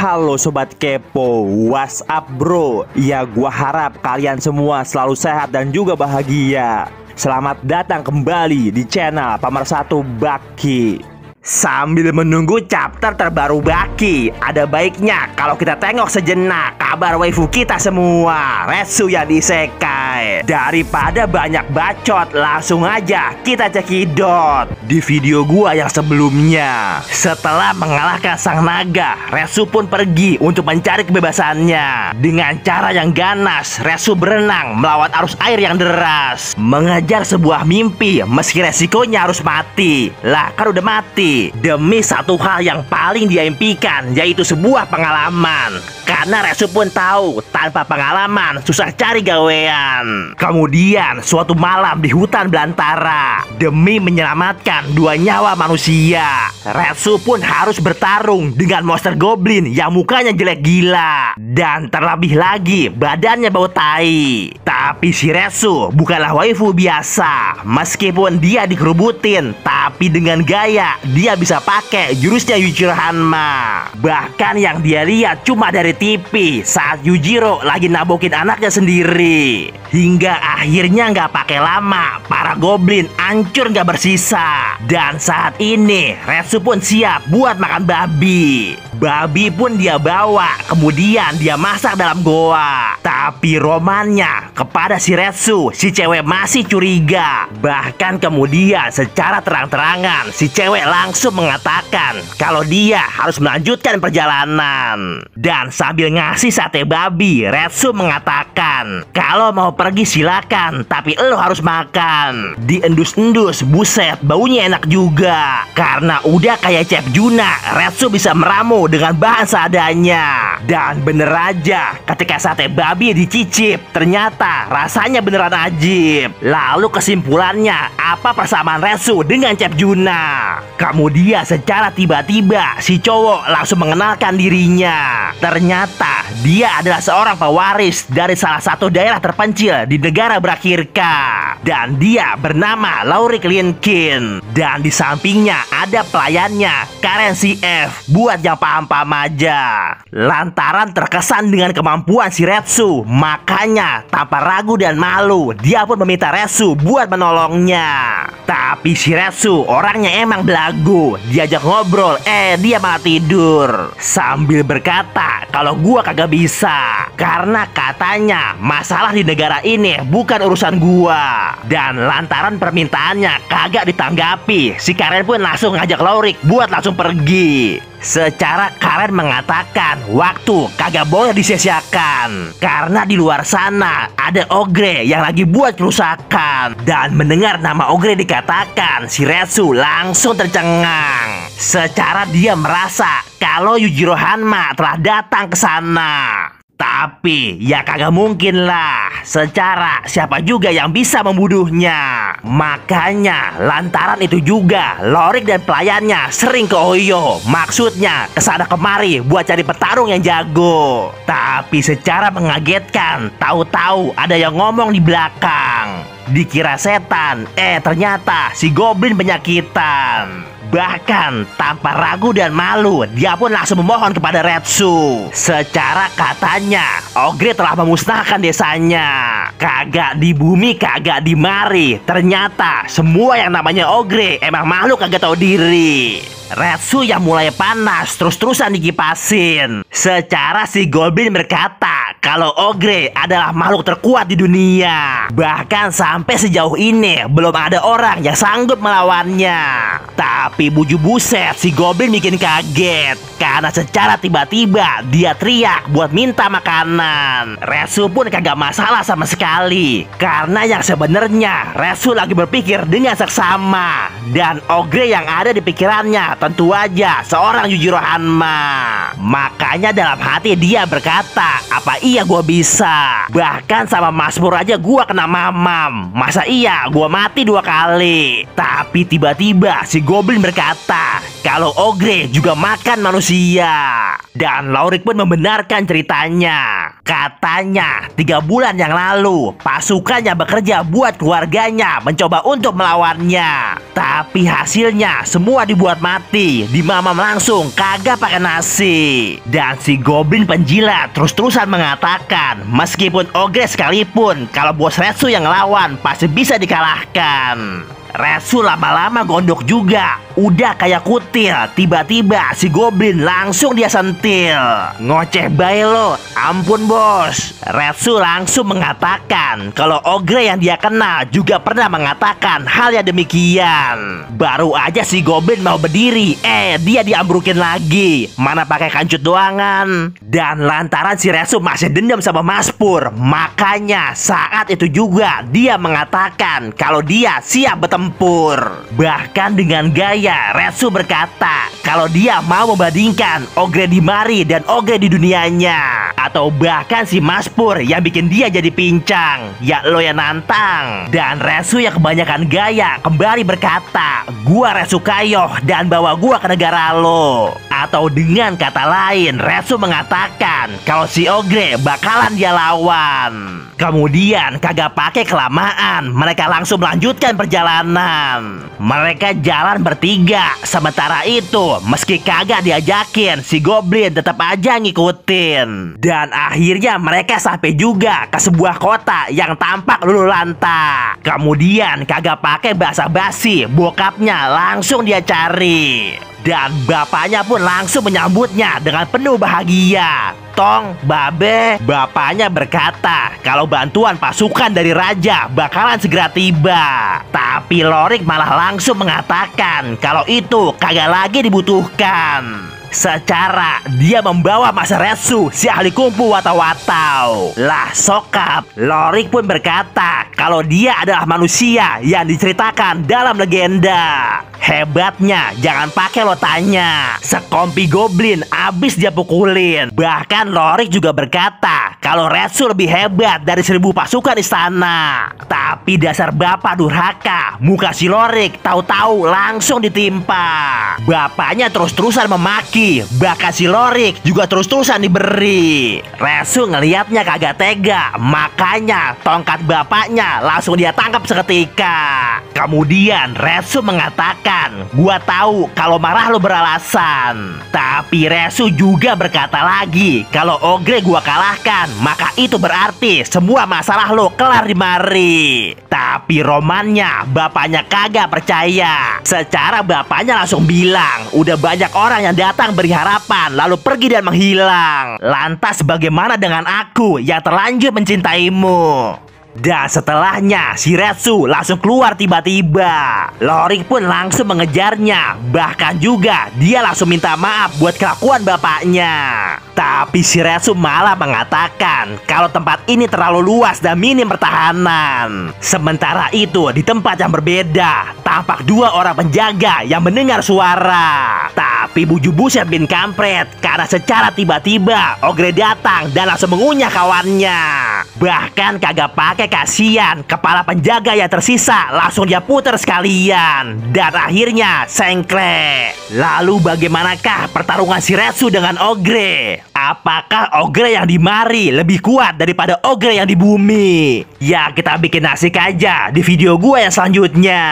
Halo Sobat Kepo, what's up bro? Ya gua harap kalian semua selalu sehat dan juga bahagia. Selamat datang kembali di channel Pemersatu Baki. Sambil menunggu chapter terbaru Baki, ada baiknya kalau kita tengok sejenak kabar waifu kita semua, Retsu yang diisekai. Daripada banyak bacot, langsung aja kita cekidot di video gua yang sebelumnya. Setelah mengalahkan sang naga, Retsu pun pergi untuk mencari kebebasannya. Dengan cara yang ganas, Retsu berenang melawan arus air yang deras, mengejar sebuah mimpi meski resikonya harus mati. Lah kan udah mati demi satu hal yang paling dia impikan, yaitu sebuah pengalaman. Karena Retsu pun tahu tanpa pengalaman susah cari gawean. Kemudian suatu malam di hutan belantara, demi menyelamatkan dua nyawa manusia, Retsu pun harus bertarung dengan monster goblin yang mukanya jelek gila dan terlebih lagi badannya bau tai. Tapi si Retsu bukanlah waifu biasa. Meskipun dia dikerubutin, tapi dengan gaya dia bisa pakai jurusnya Yujiro Hanma. Bahkan yang dia lihat cuma dari TV saat Yujiro lagi nabokin anaknya sendiri. Hingga akhirnya nggak pakai lama, para goblin hancur nggak bersisa. Dan saat ini Retsu pun siap buat makan babi. Babi pun dia bawa, kemudian dia masak dalam goa. Tapi romannya kepada si Retsu, si cewek masih curiga. Bahkan kemudian secara terang-terangan si cewek langsung mengatakan kalau dia harus melanjutkan perjalanan. Dan sambil ngasih sate babi, Retsu mengatakan kalau mau pergi silakan, tapi lo harus makan. Diendus-endus, buset baunya enak juga. Karena udah kayak Chef Juna, Retsu bisa meramu dengan bahan seadanya. Dan bener aja, ketika sate babi dicicip, ternyata rasanya beneran ajib. Lalu kesimpulannya, apa persamaan Retsu dengan Chef Juna? Kemudian secara tiba-tiba si cowok langsung mengenalkan dirinya. Ternyata dia adalah seorang pewaris dari salah satu daerah terpencil di negara Brakirka. Dan dia bernama Laurik Linkin. Dan di sampingnya ada pelayannya, Karen CF, buat yang paham-paham aja. Lantaran terkesan dengan kemampuan si Retsu, makanya tanpa ragu dan malu dia pun meminta Retsu buat menolongnya. Tapi si Retsu orangnya emang belagu. Diajak ngobrol, dia malah tidur sambil berkata kalau gua kagak bisa, karena katanya masalah di negara ini bukan urusan gua. Dan lantaran permintaannya kagak ditanggapi, si Karen pun langsung ngajak Laurik buat langsung pergi. Secara Karen mengatakan waktu kagak boleh disia-siakan, karena di luar sana ada ogre yang lagi buat kerusakan. Dan mendengar nama ogre dikatakan, si Retsu langsung tercengang. Secara dia merasa kalau Yujiro Hanma telah datang ke sana. Tapi ya kagak mungkin lah. Secara siapa juga yang bisa membunuhnya. Makanya lantaran itu juga Laurik dan pelayannya sering ke Oyo. Maksudnya kesana kemari buat cari petarung yang jago. Tapi secara mengagetkan, tahu-tahu ada yang ngomong di belakang. Dikira setan, ternyata si goblin penyakitan. Bahkan tanpa ragu dan malu, dia pun langsung memohon kepada Retsu. Secara katanya ogre telah memusnahkan desanya. Kagak di bumi, kagak di mari. Ternyata semua yang namanya ogre emang makhluk kagak tahu diri. Retsu yang mulai panas terus-terusan dikipasin. Secara si goblin berkata kalau ogre adalah makhluk terkuat di dunia. Bahkan sampai sejauh ini belum ada orang yang sanggup melawannya. Tapi buju buset, si goblin bikin kaget karena secara tiba-tiba dia teriak buat minta makanan. Retsu pun kagak masalah sama sekali, karena yang sebenarnya Retsu lagi berpikir dengan seksama. Dan ogre yang ada di pikirannya tentu aja seorang Yujiro Hanma. Makanya dalam hati dia berkata, apa iya gua bisa? Bahkan sama Mazmur aja gua kena mamam. Masa iya gua mati 2 kali? Tapi tiba-tiba si goblin berkata kalau ogre juga makan manusia. Dan Laurik pun membenarkan ceritanya. Katanya 3 bulan yang lalu pasukannya bekerja buat keluarganya mencoba untuk melawannya. Tapi hasilnya semua dibuat mati, dimamam langsung kagak pakai nasi. Dan si goblin penjilat terus-terusan mengatakan meskipun ogre sekalipun, kalau bos Retsu yang ngelawan pasti bisa dikalahkan. Retsu lama-lama gondok juga, udah kayak kutil. Tiba-tiba si goblin langsung dia sentil. Ngoceh bae lo, ampun bos. Retsu langsung mengatakan kalau ogre yang dia kenal juga pernah mengatakan hal yang demikian. Baru aja si goblin mau berdiri, dia diambrukin lagi. Mana pakai kancut doangan. Dan lantaran si Retsu masih dendam sama Mas Pur, makanya saat itu juga dia mengatakan kalau dia siap bertempur. Bahkan dengan gaya Retsu berkata kalau dia mau membandingkan ogre di Mari dan ogre di dunianya. Atau bahkan si Mas Pur yang bikin dia jadi pincang, ya lo yang nantang. Dan Retsu yang kebanyakan gaya kembali berkata, gua Retsu Kayoh dan bawa gua ke negara lo. Atau dengan kata lain, Retsu mengatakan kalau si ogre bakalan dia lawan. Kemudian kagak pakai kelamaan, mereka langsung melanjutkan perjalanan. Mereka jalan bertiga. Sementara itu, meski kagak diajakin, si goblin tetap aja ngikutin. Dan akhirnya mereka sampai juga ke sebuah kota yang tampak lulu lanta. Kemudian kagak pakai basa-basi, bokapnya langsung dia cari. Dan bapaknya pun langsung menyambutnya dengan penuh bahagia. Tong, babe, bapaknya berkata kalau bantuan pasukan dari raja bakalan segera tiba. Tapi Lorik malah langsung mengatakan kalau itu kagak lagi dibutuhkan. Secara dia membawa Mas Retsu, si ahli kungfu watau-watau. Lah sokap, Lorik pun berkata kalau dia adalah manusia yang diceritakan dalam legenda. Hebatnya jangan pakai lo tanya, sekompi goblin abis dia pukulin. Bahkan Lorik juga berkata kalau Retsu lebih hebat dari 1000 pasukan istana. Tapi dasar bapak durhaka, muka si Lorik tahu-tahu langsung ditimpa. Bapaknya terus-terusan memaki, bahkan si Lorik juga terus-terusan diberi. Retsu ngelihatnya kagak tega, makanya tongkat bapaknya langsung dia tangkap seketika. Kemudian Retsu mengatakan, gua tahu kalau marah lo beralasan. Tapi Retsu juga berkata lagi, kalau ogre gua kalahkan, maka itu berarti semua masalah lo kelar di Mari. Tapi romannya bapaknya kagak percaya. Secara bapaknya langsung bilang, udah banyak orang yang datang beri harapan lalu pergi dan menghilang. Lantas bagaimana dengan aku yang terlanjur mencintaimu? Dan setelahnya si Retsu langsung keluar tiba-tiba. Lorik pun langsung mengejarnya. Bahkan juga dia langsung minta maaf buat kelakuan bapaknya. Tapi si Retsu malah mengatakan kalau tempat ini terlalu luas dan minim pertahanan. Sementara itu di tempat yang berbeda tampak 2 orang penjaga yang mendengar suara. Tapi buju buset bin kampret, karena secara tiba-tiba ogre datang dan langsung mengunyah kawannya. Bahkan kagak pakai kasihan, kepala penjaga yang tersisa langsung dia putar sekalian. Dan akhirnya sengklek. Lalu bagaimanakah pertarungan si Retsu dengan ogre? Apakah ogre yang di Mari lebih kuat daripada ogre yang di bumi? Ya kita bikin asik aja di video gua yang selanjutnya.